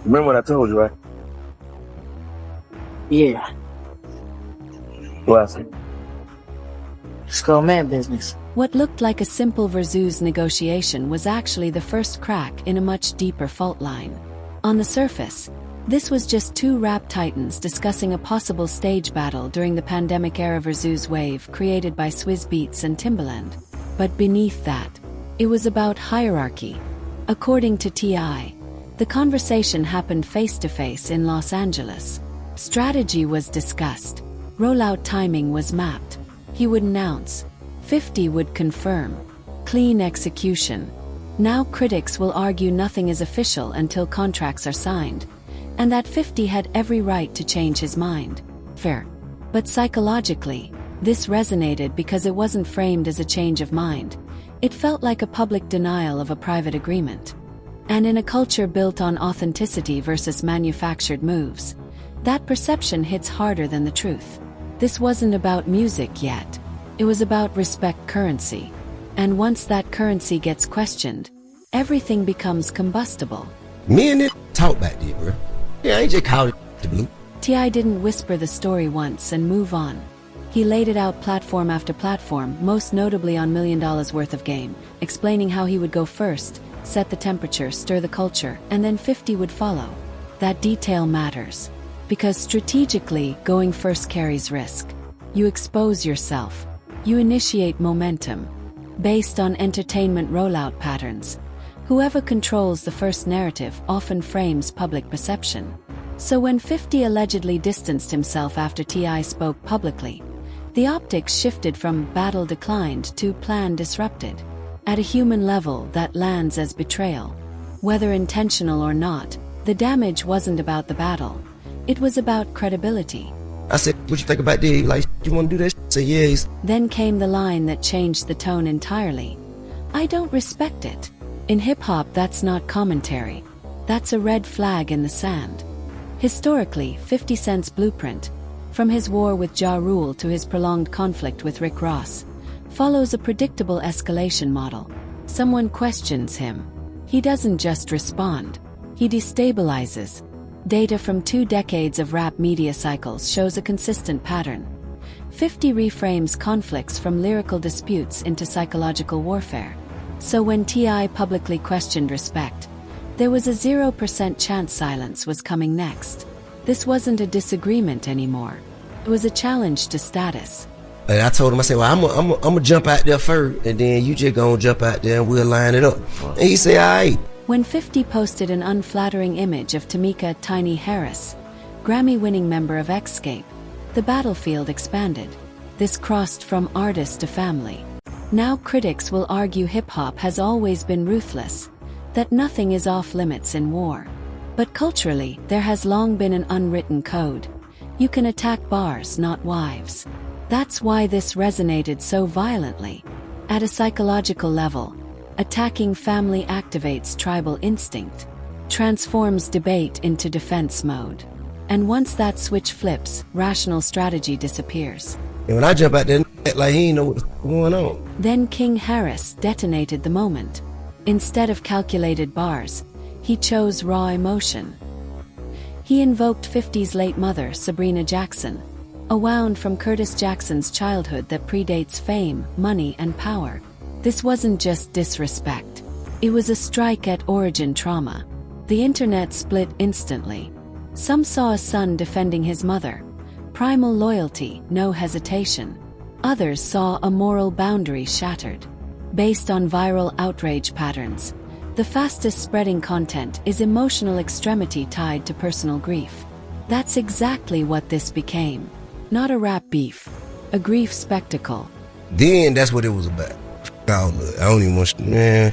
Remember what I told you, right? Yeah, What I said? it's called man business. What looked like a simple Versus negotiation was actually the first crack in a much deeper fault line. On the surface, this was just two rap titans discussing a possible stage battle during the pandemic-era Versus wave created by Swizz Beatz and Timbaland. But beneath that, it was about hierarchy. According to T.I, the conversation happened face-to-face in Los Angeles. Strategy was discussed. Rollout timing was mapped. He would announce. 50 would confirm. Clean execution. Now critics will argue nothing is official until contracts are signed, and that 50 had every right to change his mind. Fair. But psychologically, this resonated because it wasn't framed as a change of mind. It felt like a public denial of a private agreement. And in a culture built on authenticity versus manufactured moves, that perception hits harder than the truth. This wasn't about music yet. It was about respect currency. And once that currency gets questioned, everything becomes combustible. Me and it talk back there, bro. Yeah, I ain't just called it the blue. T.I didn't whisper the story once and move on. He laid it out platform after platform, most notably on $1 Million Worth of Game, explaining how he would go first, set the temperature, stir the culture, and then 50 would follow. That detail matters. Because strategically, going first carries risk. You expose yourself. You initiate momentum. Based on entertainment rollout patterns, whoever controls the first narrative often frames public perception. So when 50 allegedly distanced himself after T.I spoke publicly, the optics shifted from battle declined to plan disrupted. At a human level, that lands as betrayal. Whether intentional or not, the damage wasn't about the battle. It was about credibility. I said, what you think about this? Like, you want to do that? I said, yes. Then came the line that changed the tone entirely. I don't respect it. In hip-hop, that's not commentary. That's a red flag in the sand. Historically, 50 Cent's blueprint, from his war with Ja Rule to his prolonged conflict with Rick Ross, follows a predictable escalation model. Someone questions him. He doesn't just respond. He destabilizes. Data from 2 decades of rap media cycles shows a consistent pattern. 50 reframes conflicts from lyrical disputes into psychological warfare. So when T.I publicly questioned respect, there was a 0% chance silence was coming next. This wasn't a disagreement anymore. It was a challenge to status. And I told him, I said, well, I'm gonna jump out there first, and then you just gonna jump out there and we'll line it up. And he said, all right. When 50 posted an unflattering image of Tamika "Tiny" Harris, Grammy-winning member of Xscape, the battlefield expanded. This crossed from artist to family. Now critics will argue hip-hop has always been ruthless, that nothing is off-limits in war. But culturally, there has long been an unwritten code. You can attack bars, not wives. That's why this resonated so violently. At a psychological level, attacking family activates tribal instinct, transforms debate into defense mode. And once that switch flips, rational strategy disappears. And when I jump out there, like he ain't know what's going on. Then King Harris detonated the moment. Instead of calculated bars, he chose raw emotion. He invoked 50's late mother, Sabrina Jackson, a wound from Curtis Jackson's childhood that predates fame, money, and power. This wasn't just disrespect. It was a strike at origin trauma. The internet split instantly. Some saw a son defending his mother. Primal loyalty, no hesitation. Others saw a moral boundary shattered. Based on viral outrage patterns, the fastest spreading content is emotional extremity tied to personal grief. That's exactly what this became. Not a rap beef, a grief spectacle. Then that's what it was about. I don't even want to, man,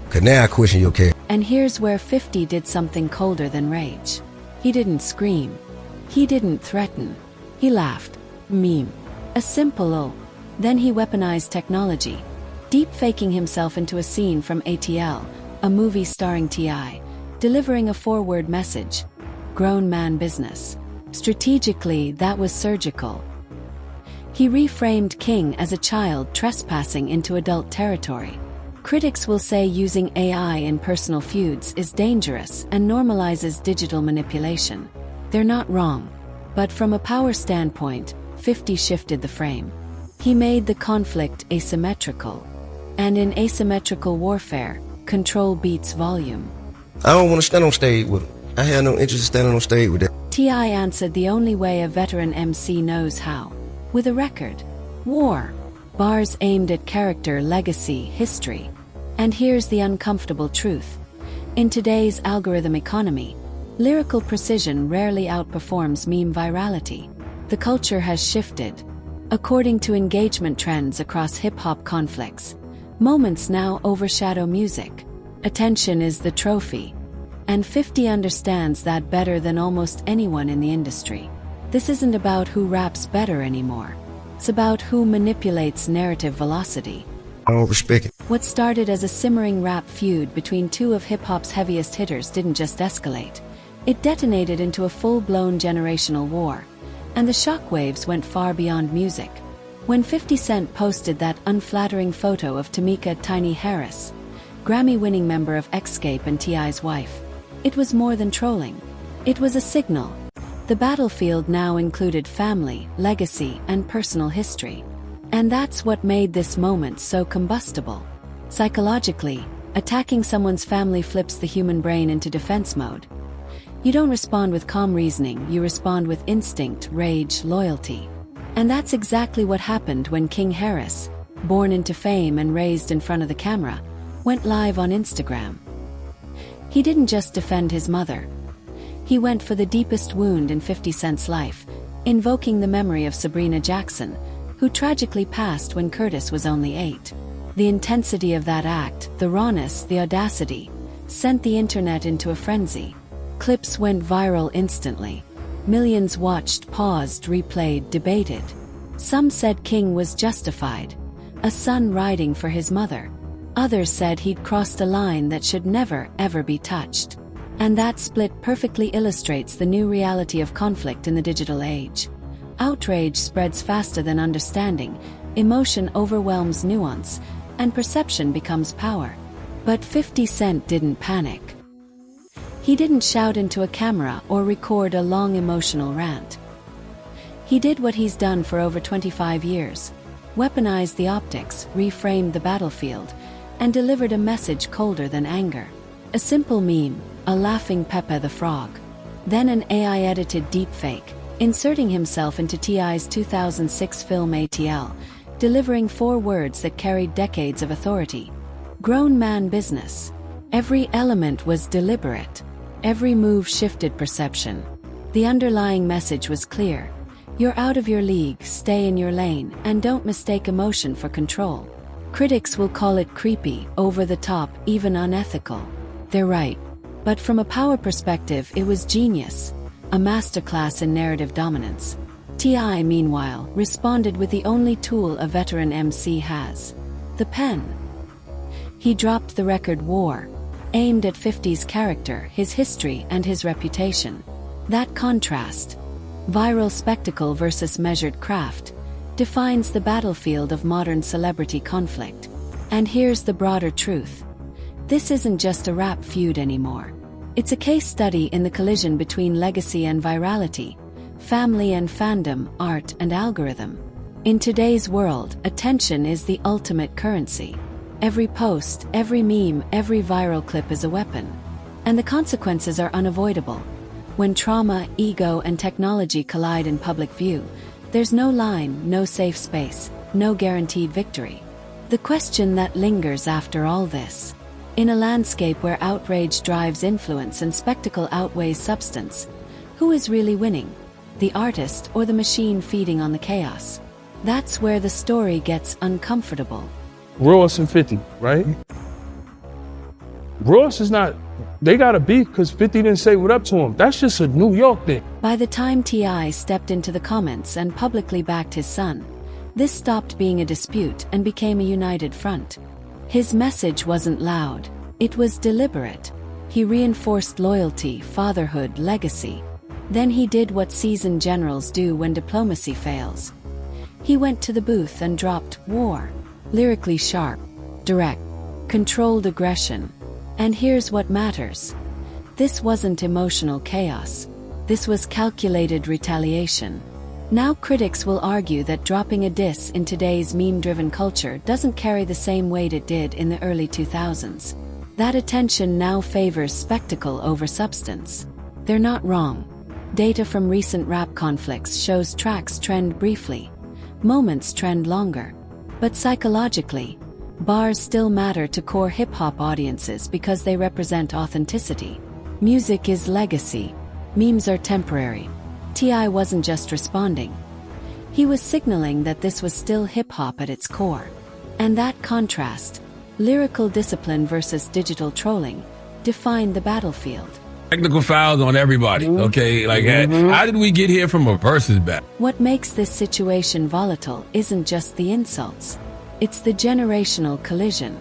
cause now I question your care. And here's where 50 did something colder than rage. He didn't scream. He didn't threaten. He laughed. Meme. A simple "oh." Then he weaponized technology, deep-faking himself into a scene from ATL, a movie starring T.I, delivering a forward message. Grown man business. Strategically, that was surgical. He reframed King as a child trespassing into adult territory. Critics will say using AI in personal feuds is dangerous and normalizes digital manipulation. They're not wrong. But from a power standpoint, 50 shifted the frame. He made the conflict asymmetrical. And in asymmetrical warfare, control beats volume. I don't want to stand on stage with him. I have no interest in standing on stage with that. T.I. answered the only way a veteran MC knows how. With a record. War. Bars aimed at character, legacy, history. And here's the uncomfortable truth. In today's algorithm economy, lyrical precision rarely outperforms meme virality. The culture has shifted. According to engagement trends across hip-hop conflicts, moments now overshadow music. Attention is the trophy. And 50 understands that better than almost anyone in the industry. This isn't about who raps better anymore. It's about who manipulates narrative velocity. I don't respect it. What started as a simmering rap feud between two of hip-hop's heaviest hitters didn't just escalate. It detonated into a full-blown generational war. And the shockwaves went far beyond music. When 50 Cent posted that unflattering photo of Tamika "Tiny" Harris, Grammy-winning member of Escape and T.I.'s wife, it was more than trolling. It was a signal. The battlefield now included family, legacy, and personal history. And that's what made this moment so combustible. Psychologically, attacking someone's family flips the human brain into defense mode. You don't respond with calm reasoning, you respond with instinct, rage, loyalty. And that's exactly what happened when King Harris, born into fame and raised in front of the camera, went live on Instagram. He didn't just defend his mother. He went for the deepest wound in 50 Cent's life, invoking the memory of Sabrina Jackson, who tragically passed when Curtis was only 8. The intensity of that act, the rawness, the audacity, sent the internet into a frenzy. Clips went viral instantly. Millions watched, paused, replayed, debated. Some said King was justified, a son riding for his mother. Others said he'd crossed a line that should never, ever be touched. And that split perfectly illustrates the new reality of conflict in the digital age. Outrage spreads faster than understanding, emotion overwhelms nuance, and perception becomes power. But 50 Cent didn't panic. He didn't shout into a camera or record a long emotional rant. He did what he's done for over 25 years, weaponized the optics, reframed the battlefield, and delivered a message colder than anger. A simple meme, a laughing Pepe the Frog. Then an AI-edited deepfake, inserting himself into T.I.'s 2006 film ATL, delivering 4 words that carried decades of authority. Grown man business. Every element was deliberate. Every move shifted perception. The underlying message was clear. You're out of your league, stay in your lane, and don't mistake emotion for control. Critics will call it creepy, over the top, even unethical. They're right. But from a power perspective, it was genius. A masterclass in narrative dominance. T.I., meanwhile, responded with the only tool a veteran MC has. The pen. He dropped the record War, aimed at 50's character, his history, and his reputation. That contrast, viral spectacle versus measured craft, defines the battlefield of modern celebrity conflict. And here's the broader truth. This isn't just a rap feud anymore. It's a case study in the collision between legacy and virality, family and fandom, art and algorithm. In today's world, attention is the ultimate currency. Every post, every meme, every viral clip is a weapon. And the consequences are unavoidable. When trauma, ego, and technology collide in public view, there's no line, no safe space, no guaranteed victory. The question that lingers after all this, in a landscape where outrage drives influence and spectacle outweighs substance, who is really winning? The artist or the machine feeding on the chaos? That's where the story gets uncomfortable. Ross and 50, right? Ross is not, they got a beef because 50 didn't say what up to him. That's just a New York thing. By the time T.I. stepped into the comments and publicly backed his son, this stopped being a dispute and became a united front. His message wasn't loud, it was deliberate. He reinforced loyalty, fatherhood, legacy. Then he did what seasoned generals do when diplomacy fails. He went to the booth and dropped War. Lyrically sharp, direct, controlled aggression. And here's what matters. This wasn't emotional chaos. This was calculated retaliation. Now critics will argue that dropping a diss in today's meme-driven culture doesn't carry the same weight it did in the early 2000s. That attention now favors spectacle over substance. They're not wrong. Data from recent rap conflicts shows tracks trend briefly, moments trend longer. But psychologically, bars still matter to core hip-hop audiences because they represent authenticity. Music is legacy. Memes are temporary. T.I wasn't just responding. He was signaling that this was still hip-hop at its core. And that contrast, lyrical discipline versus digital trolling, defined the battlefield. Technical fouls on everybody, okay? Like, how did we get here from a versus battle? What makes this situation volatile isn't just the insults. It's the generational collision.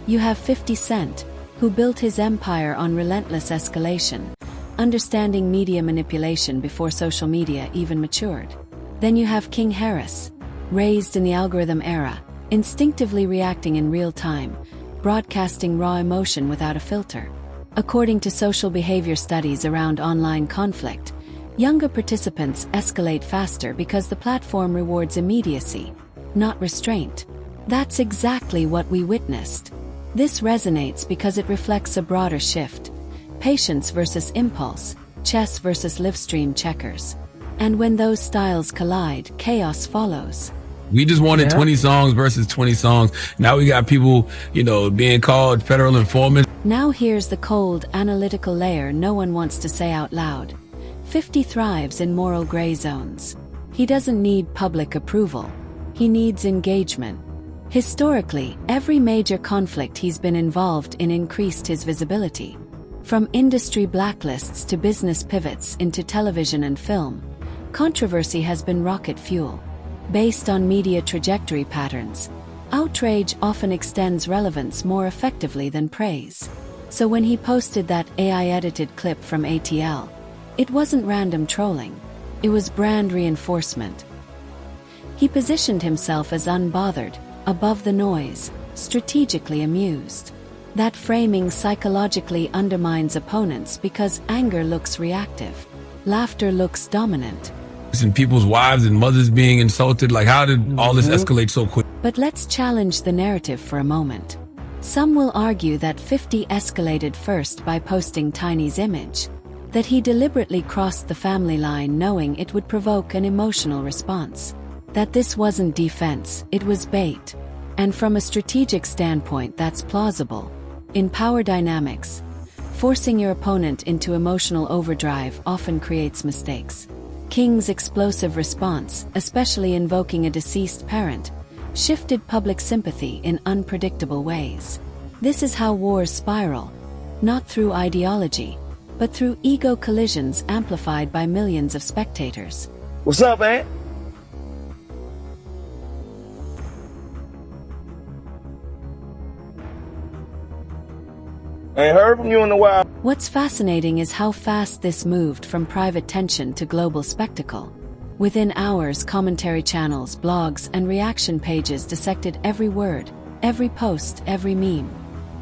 You have 50 Cent, who built his empire on relentless escalation, understanding media manipulation before social media even matured. Then you have King Harris, raised in the algorithm era, instinctively reacting in real time, broadcasting raw emotion without a filter. According to social behavior studies around online conflict, younger participants escalate faster because the platform rewards immediacy, not restraint. That's exactly what we witnessed. This resonates because it reflects a broader shift. Patience versus impulse, chess versus livestream checkers. And when those styles collide, chaos follows. We just wanted 20 songs versus 20 songs. Now we got people, being called federal informants. Now here's the cold, analytical layer no one wants to say out loud. 50 thrives in moral gray zones. He doesn't need public approval. He needs engagement. Historically, every major conflict he's been involved in increased his visibility. From industry blacklists to business pivots into television and film, controversy has been rocket fuel. Based on media trajectory patterns, outrage often extends relevance more effectively than praise. So when he posted that AI-edited clip from ATL, it wasn't random trolling. It was brand reinforcement. He positioned himself as unbothered, above the noise, strategically amused. That framing psychologically undermines opponents because anger looks reactive. Laughter looks dominant. And people's wives and mothers being insulted. Like, how did all this escalate so quick? But let's challenge the narrative for a moment. Some will argue that 50 escalated first by posting Tiny's image, that he deliberately crossed the family line knowing it would provoke an emotional response, that this wasn't defense, it was bait. And from a strategic standpoint, that's plausible. In power dynamics, forcing your opponent into emotional overdrive often creates mistakes. King's explosive response, especially invoking a deceased parent, shifted public sympathy in unpredictable ways. This is how wars spiral, not through ideology, but through ego collisions amplified by millions of spectators. What's up, man? I ain't heard from you in a while. What's fascinating is how fast this moved from private tension to global spectacle. Within hours, commentary channels, blogs, and reaction pages dissected every word, every post, every meme.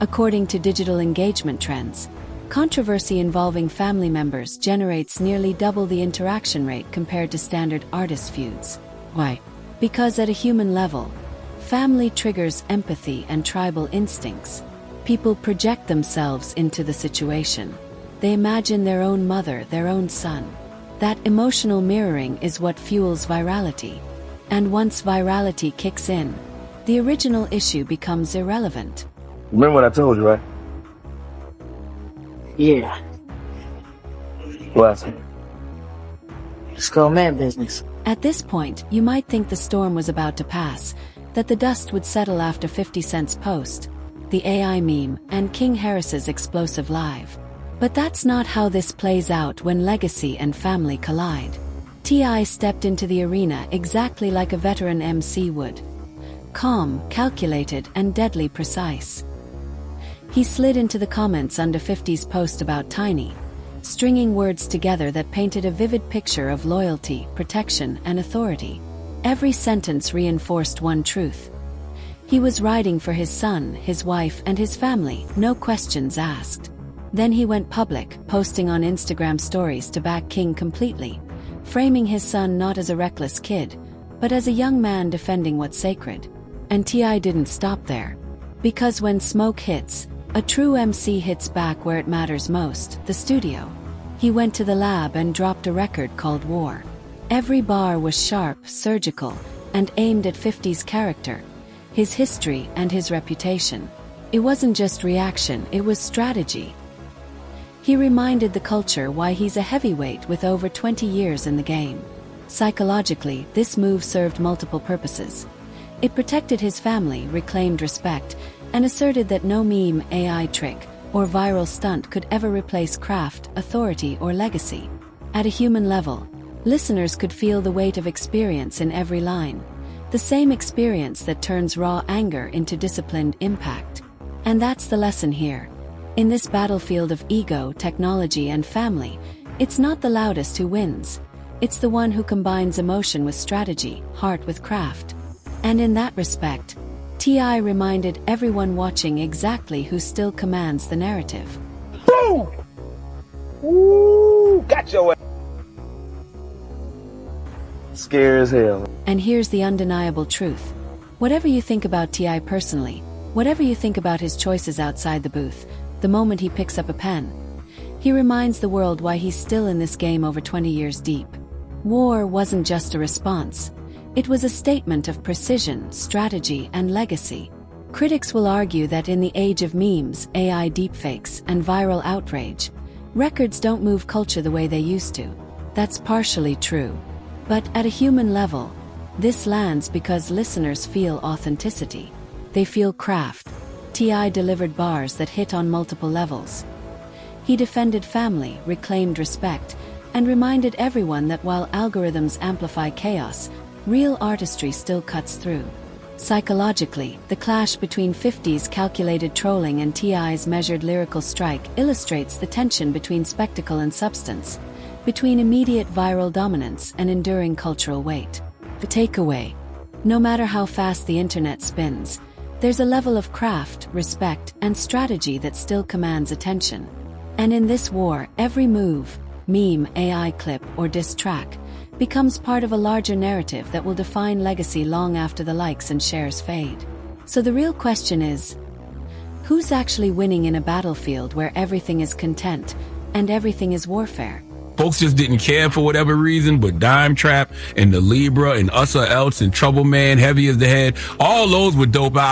According to digital engagement trends, controversy involving family members generates nearly double the interaction rate compared to standard artist feuds. Why? Because at a human level, family triggers empathy and tribal instincts. People project themselves into the situation. They imagine their own mother, their own son. That emotional mirroring is what fuels virality. And once virality kicks in, the original issue becomes irrelevant. Remember what I told you, right? Yeah, What? it's called man business. At this point, you might think the storm was about to pass, that the dust would settle after 50 Cent's post, the AI meme, and King Harris's explosive live. But that's not how this plays out when legacy and family collide. T.I stepped into the arena exactly like a veteran MC would. Calm, calculated, and deadly precise. He slid into the comments under 50's post about Tiny, stringing words together that painted a vivid picture of loyalty, protection, and authority. Every sentence reinforced one truth. He was riding for his son, his wife, and his family, no questions asked. Then he went public, posting on Instagram stories to back King completely, framing his son not as a reckless kid, but as a young man defending what's sacred. And T.I. didn't stop there. Because when smoke hits, a true MC hits back where it matters most, the studio. He went to the lab and dropped a record called War. Every bar was sharp, surgical, and aimed at 50's character, his history and his reputation. It wasn't just reaction, it was strategy. He reminded the culture why he's a heavyweight with over 20 years in the game. Psychologically, this move served multiple purposes. It protected his family, reclaimed respect, and asserted that no meme, AI trick, or viral stunt could ever replace craft, authority, or legacy. At a human level, listeners could feel the weight of experience in every line. The same experience that turns raw anger into disciplined impact. And that's the lesson here. In this battlefield of ego, technology, and family, it's not the loudest who wins. It's the one who combines emotion with strategy, heart with craft. And in that respect, T.I. reminded everyone watching exactly who still commands the narrative. Boom! Ooh, got your ass. Scary as hell. And here's the undeniable truth. Whatever you think about T.I. personally, whatever you think about his choices outside the booth, the moment he picks up a pen, he reminds the world why he's still in this game over 20 years deep. War wasn't just a response. It was a statement of precision, strategy, and legacy. Critics will argue that in the age of memes, AI deepfakes, and viral outrage, records don't move culture the way they used to. That's partially true. But at a human level, this lands because listeners feel authenticity. They feel craft. T.I. delivered bars that hit on multiple levels. He defended family, reclaimed respect, and reminded everyone that while algorithms amplify chaos, real artistry still cuts through. Psychologically, the clash between 50's calculated trolling and T.I.'s measured lyrical strike illustrates the tension between spectacle and substance, between immediate viral dominance and enduring cultural weight. The takeaway: no matter how fast the internet spins, there's a level of craft, respect, and strategy that still commands attention. And in this war, every move, meme, AI clip, or diss track becomes part of a larger narrative that will define legacy long after the likes and shares fade. So the real question is, who's actually winning in a battlefield where everything is content and everything is warfare? Folks just didn't care for whatever reason, but Dime Trap and the Libra and Us or Else and Trouble Man, Heavy as the Head, all those were dope out.